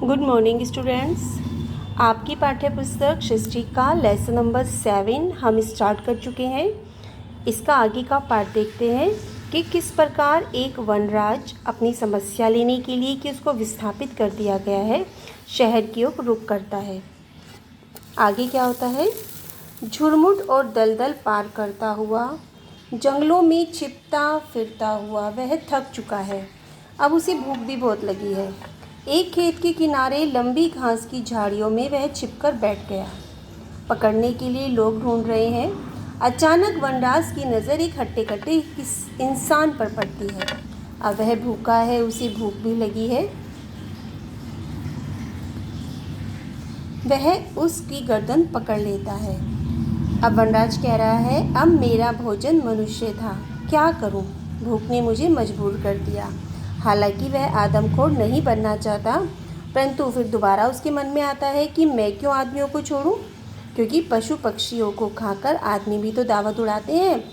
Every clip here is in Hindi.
Good morning students. आपकी पाठ्य पुस्तक हिस्ट्री का लेसन नंबर 7 हम स्टार्ट कर चुके हैं। इसका आगे का पार्ट देखते हैं कि किस प्रकार एक वनराज अपनी समस्या लेने के लिए कि उसको विस्थापित कर दिया गया है, शहर की ओर रुख करता है। आगे क्या होता है? झुरमुट और दलदल पार करता हुआ, जंगलों में छिपता फिरता हुआ वह थक चुका है। अब उसे भूख भी बहुत लगी है। एक खेत के किनारे लंबी घास की झाड़ियों में वह छिपकर बैठ गया। पकड़ने के लिए लोग ढूंढ रहे हैं। अचानक वनराज की नज़र एक हट्टे कट्टे इंसान पर पड़ती है। अब वह भूखा है, उसे भूख भी लगी है। वह उसकी गर्दन पकड़ लेता है। अब वनराज कह रहा है, अब मेरा भोजन मनुष्य था, क्या करूं? भूख ने मुझे मजबूर कर दिया। हालांकि वह आदमखोर नहीं बनना चाहता, परंतु फिर दोबारा उसके मन में आता है कि मैं क्यों आदमियों को छोड़ूं, क्योंकि पशु पक्षियों को खाकर आदमी भी तो दावत उड़ाते हैं।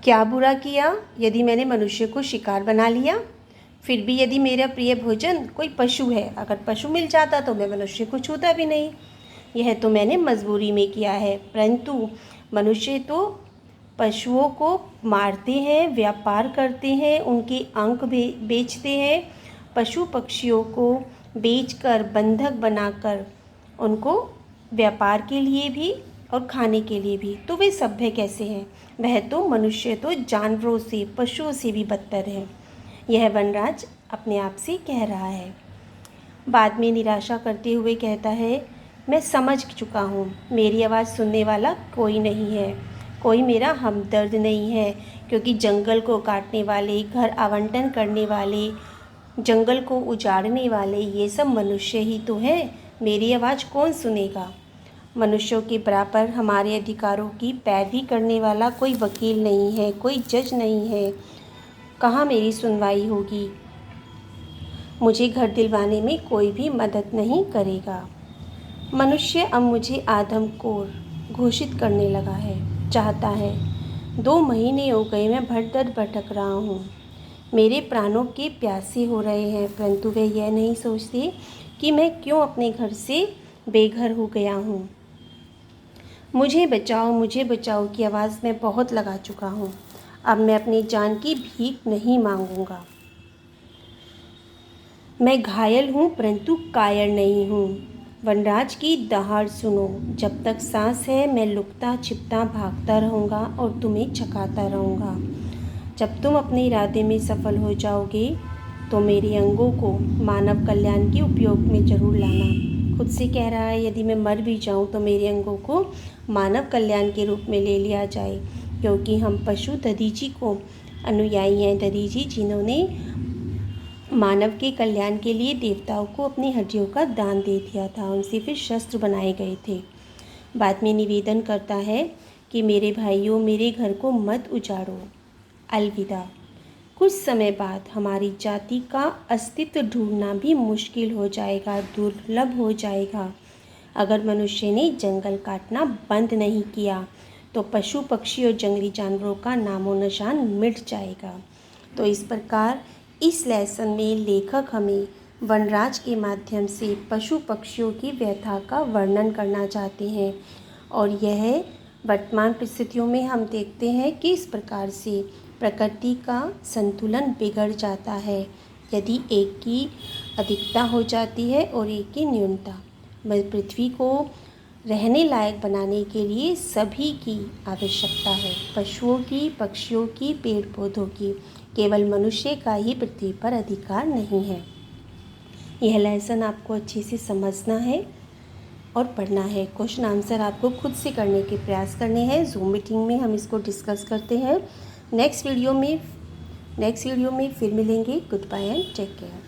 क्या बुरा किया यदि मैंने मनुष्य को शिकार बना लिया? फिर भी यदि मेरा प्रिय भोजन कोई पशु है, अगर पशु मिल जाता तो मैं मनुष्य को छूता भी नहीं। यह तो मैंने मजबूरी में किया है, परंतु मनुष्य तो पशुओं को मारते हैं, व्यापार करते हैं, उनके अंक बेचते हैं, पशु पक्षियों को बेचकर बंधक बनाकर उनको व्यापार के लिए भी और खाने के लिए भी। तो वे सभ्य कैसे हैं? वह तो मनुष्य तो जानवरों से, पशुओं से भी बदतर है। यह वनराज अपने आप से कह रहा है। बाद में निराशा करते हुए कहता है, मैं समझ चुका हूँ, मेरी आवाज़ सुनने वाला कोई नहीं है, कोई मेरा हमदर्द नहीं है, क्योंकि जंगल को काटने वाले, घर आवंटन करने वाले, जंगल को उजाड़ने वाले ये सब मनुष्य ही तो हैं। मेरी आवाज़ कौन सुनेगा? मनुष्यों के बराबर हमारे अधिकारों की पैरवी करने वाला कोई वकील नहीं है, कोई जज नहीं है। कहाँ मेरी सुनवाई होगी? मुझे घर दिलवाने में कोई भी मदद नहीं करेगा। मनुष्य अब मुझे आदमखोर घोषित करने लगा है, चाहता है। 2 महीने हो गए मैं भटक भटक रहा हूँ। मेरे प्राणों के प्यासे हो रहे हैं, परंतु वे यह नहीं सोचते कि मैं क्यों अपने घर से बेघर हो गया हूँ। मुझे बचाओ की आवाज़ मैं बहुत लगा चुका हूँ। अब मैं अपनी जान की भीख नहीं मांगूंगा। मैं घायल हूँ, परंतु कायर नहीं हूँ। वनराज की दहाड़ सुनो, जब तक सांस है मैं लुकता छिपता भागता रहूँगा और तुम्हें छकाता रहूँगा। जब तुम अपने इरादे में सफल हो जाओगे तो मेरे अंगों को मानव कल्याण के उपयोग में ज़रूर लाना। खुद से कह रहा है, यदि मैं मर भी जाऊँ तो मेरे अंगों को मानव कल्याण के रूप में ले लिया जाए, क्योंकि हम पशु दधीची को अनुयायी हैं। दधीची जिन्होंने मानव के कल्याण के लिए देवताओं को अपनी हड्डियों का दान दे दिया था, उनसे फिर शस्त्र बनाए गए थे। बाद में निवेदन करता है कि मेरे भाइयों, मेरे घर को मत उजाड़ो, अलविदा। कुछ समय बाद हमारी जाति का अस्तित्व ढूंढना भी मुश्किल हो जाएगा, दुर्लभ हो जाएगा। अगर मनुष्य ने जंगल काटना बंद नहीं किया तो पशु पक्षी और जंगली जानवरों का नामो निशान मिट जाएगा। तो इस प्रकार इस लेसन में लेखक हमें वनराज के माध्यम से पशु पक्षियों की व्यथा का वर्णन करना चाहते हैं, और यह वर्तमान परिस्थितियों में हम देखते हैं कि इस प्रकार से प्रकृति का संतुलन बिगड़ जाता है यदि एक की अधिकता हो जाती है और एक की न्यूनता। पृथ्वी को रहने लायक बनाने के लिए सभी की आवश्यकता है, पशुओं की, पक्षियों की, पेड़ पौधों की। केवल मनुष्य का ही पृथ्वी पर अधिकार नहीं है। यह लेसन आपको अच्छे से समझना है और पढ़ना है। क्वेश्चन आंसर आपको खुद से करने के प्रयास करने हैं। जूम मीटिंग में हम इसको डिस्कस करते हैं। नेक्स्ट वीडियो में फिर मिलेंगे। Good bye and take care.